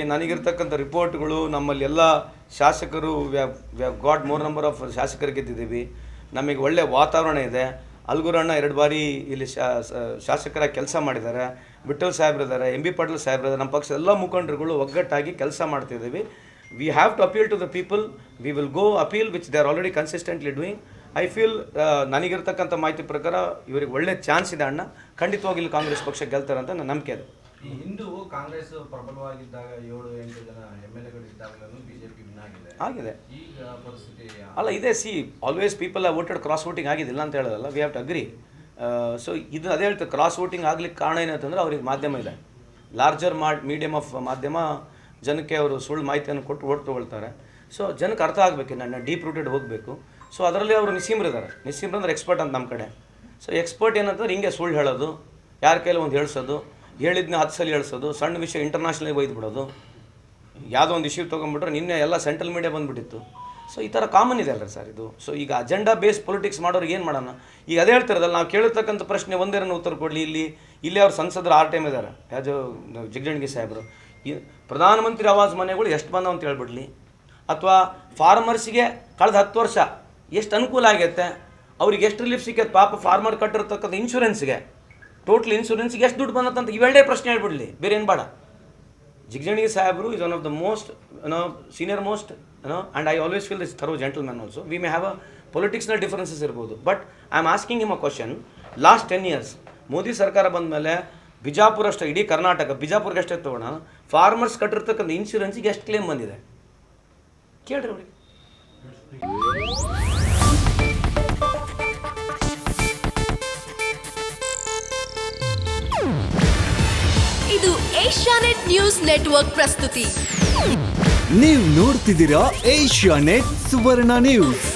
ನನಗಿರ್ತಕ್ಕಂಥ ರಿಪೋರ್ಟ್ಗಳು ನಮ್ಮಲ್ಲಿ ಎಲ್ಲ ಶಾಸಕರು ಗಾಟ್ ಮೋರ್ ನಂಬರ್ ಆಫ್ ಶಾಸಕರು ಗೆದ್ದಿದ್ದೀವಿ. ನಮಗೆ ಒಳ್ಳೆ ವಾತಾವರಣ ಇದೆ. ಅಲ್ಗುರಣ್ಣ 2 ಬಾರಿ ಇಲ್ಲಿ ಶಾಸಕರಾಗಿ ಕೆಲಸ ಮಾಡಿದ್ದಾರೆ. ವಿಠಲ್ ಸಾಹೇಬ್ರಿದ್ದಾರೆ, ಎಂ ಬಿ ಪಾಟೀಲ್ ಸಾಹೇಬ್ರಿದ್ದಾರೆ. ನಮ್ಮ ಪಕ್ಷದ ಎಲ್ಲ ಮುಖಂಡರುಗಳು ಒಗ್ಗಟ್ಟಾಗಿ ಕೆಲಸ ಮಾಡ್ತಿದ್ದೀವಿ. We have to appeal to the people. We will go appeal which they are already consistently doing. I feel ನನಗಿರ್ತಕ್ಕಂಥ ಮಾಹಿತಿ ಪ್ರಕಾರ ಇವರಿಗೆ ಒಳ್ಳೆ ಚಾನ್ಸ್ ಇದೆ ಅಣ್ಣ. ಖಂಡಿತವಾಗಿ ಇಲ್ಲಿ ಕಾಂಗ್ರೆಸ್ ಪಕ್ಷ ಗೆಲ್ತಾರೆ ಅಂತ ನನ್ನ ನಂಬಿಕೆ ಇದೆ. ಈ ಹಿಂದೂ ಕಾಂಗ್ರೆಸ್ ಪ್ರಬಲವಾಗಿದ್ದಾಗ 7-8 ಜನ MLA ಇದ್ದಾಗಲೂ ಬಿಜೆಪಿ ವಿನ್ ಆಗಿದೆ. ಈಗ ಪರಿಸ್ಥಿತಿ ಅಲ್ಲ ಇದೆ. Always people are voted. Cross voting ಆಗಿದ್ದಿಲ್ಲ ಅಂತ ಹೇಳೋದಲ್ಲ. We have to agree. So ಇದು ಅದೇ ಹೇಳ್ತಾರೆ, ಕ್ರಾಸ್ ವೋಟಿಂಗ್ ಆಗ್ಲಿಕ್ಕೆ ಕಾರಣ ಏನಂತಂದ್ರೆ ಅವ್ರಿಗೆ ಮಾಧ್ಯಮ ಇದೆ. ಲಾರ್ಜರ್ ಮೀಡಿಯಮ್ ಆಫ್ ಮಾಧ್ಯಮ ಜನಕ್ಕೆ ಅವರು ಸುಳ್ಳು ಮಾಹಿತಿಯನ್ನು ಕೊಟ್ಟು ಓಟ್ ತೊಗೊಳ್ತಾರೆ. ಸೊ ಜನಕ್ಕೆ ಅರ್ಥ ಆಗಬೇಕು, ನನ್ನ ಡೀಪ್ ರೂಟೆಡ್ ಹೋಗಬೇಕು. ಸೊ ಅದರಲ್ಲಿ ಅವರು ನಿಸ್ಸೀಮ್ರಿದ್ದಾರೆ. ನಿಸ್ಸೀಮ್ರು ಅಂದ್ರೆ ಎಕ್ಸ್ಪರ್ಟ್ ಅಂತ ನಮ್ಮ ಕಡೆ. ಸೊ ಎಕ್ಸ್ಪರ್ಟ್ ಏನಂತಂದ್ರೆ ಹಿಂಗೆ ಸುಳ್ಳು ಹೇಳೋದು, ಯಾರ ಕೈಲಿ ಒಂದು ಹೇಳ್ಸೋದು, ಹೇಳಿದ್ನ 10 ಸಲ ಹೇಳ್ಸೋದು, ಸಣ್ಣ ವಿಷಯ ಇಂಟರ್ನ್ಯಾಷನಲ್ ಒಯ್ದು ಬಿಡೋದು. ಯಾವುದೋ ಒಂದು ಇಶ್ಯೂ ತೊಗೊಂಡ್ಬಿಟ್ರೆ ನಿನ್ನೆ ಎಲ್ಲ ಸೆಂಟ್ರಲ್ ಮೀಡಿಯಾ ಬಂದುಬಿಟ್ಟಿತ್ತು. ಸೊ ಈ ಥರ ಕಾಮನ್ ಇದೆ ಅಲ್ಲ ಸರ್ ಇದು. ಸೊ ಈಗ ಅಜೆಂಡಾ ಬೇಸ್ ಪೊಲಿಟಿಕ್ಸ್ ಮಾಡೋರಿಗೆ ಏನು ಮಾಡೋಣ? ಈಗ ಅದೇ ಹೇಳ್ತಿರೋದಲ್ಲ, ನಾವು ಕೇಳಿರ್ತಕ್ಕಂಥ ಪ್ರಶ್ನೆ ಒಂದೇರನ್ನು ಉತ್ತರ ಕೊಡಲಿ. ಇಲ್ಲಿ ಅವ್ರು ಸಂಸದರು 6 ಟೈಮ್ ಇದ್ದಾರೆ. ಯಾವುದು ಜಿಗಜಣಗಿ ಸಾಹೇಬರು ಈ ಪ್ರಧಾನಮಂತ್ರಿ ಆವಾಸ್ ಮನೆಗಳು ಎಷ್ಟು ಬಂದವು ಅಂತ ಹೇಳ್ಬಿಡ್ಲಿ, ಅಥವಾ ಫಾರ್ಮರ್ಸಿಗೆ ಕಳೆದ 10 ವರ್ಷ ಎಷ್ಟು ಅನುಕೂಲ ಆಗೈತೆ, ಅವ್ರಿಗೆ ಎಷ್ಟು ರಿಲೀಫ್ ಸಿಕ್ಕೈತೆ. ಪಾಪ ಫಾರ್ಮರ್ ಕಟ್ಟಿರ್ತಕ್ಕಂಥ ಇನ್ಶೂರೆನ್ಸ್ಗೆ, ಟೋಟಲ್ ಇನ್ಶೂರೆನ್ಸ್ಗೆ ಎಷ್ಟು ದುಡ್ಡು ಬಂದಂತ ಇವೆರಡೇ ಪ್ರಶ್ನೆ ಹೇಳ್ಬಿಡಲಿ, ಬೇರೆ ಏನು ಬೇಡ. ಜಿಗಜಣಗಿ ಸಾಹೇಬರು is one of the most senior most and I always feel this thorough gentleman also. We may have a political differences ಇರ್ಬೋದು, but I am asking him a question. Last 10 years Modi ಸರ್ಕಾರ ಬಂದ ಮೇಲೆ ಬಿಜಾಪುರ ಅಷ್ಟೇ, ಇಡೀ ಕರ್ನಾಟಕ ಬಿಜಾಪುರ್ಗೆ ಅಷ್ಟೇ ತೊಗೊಳ, ಫಾರ್ಮರ್ಸ್ ಕಟ್ಟಿರ್ತಕ್ಕಂಥ ಇನ್ಶೂರೆನ್ಸಿಗೆ ಎಷ್ಟು claim ಬಂದಿದೆ ಕೇಳ್ರಿ ಅವ್ರಿಗೆ. ಇದು ಏಷ್ಯಾನೆಟ್ ನ್ಯೂಸ್ ನೆಟ್ವರ್ಕ್ ಪ್ರಸ್ತುತಿ. ನೀವು ನೋಡ್ತಿದ್ದೀರಾ ಏಷ್ಯಾನೆಟ್ ಸುವರ್ಣ ನ್ಯೂಸ್.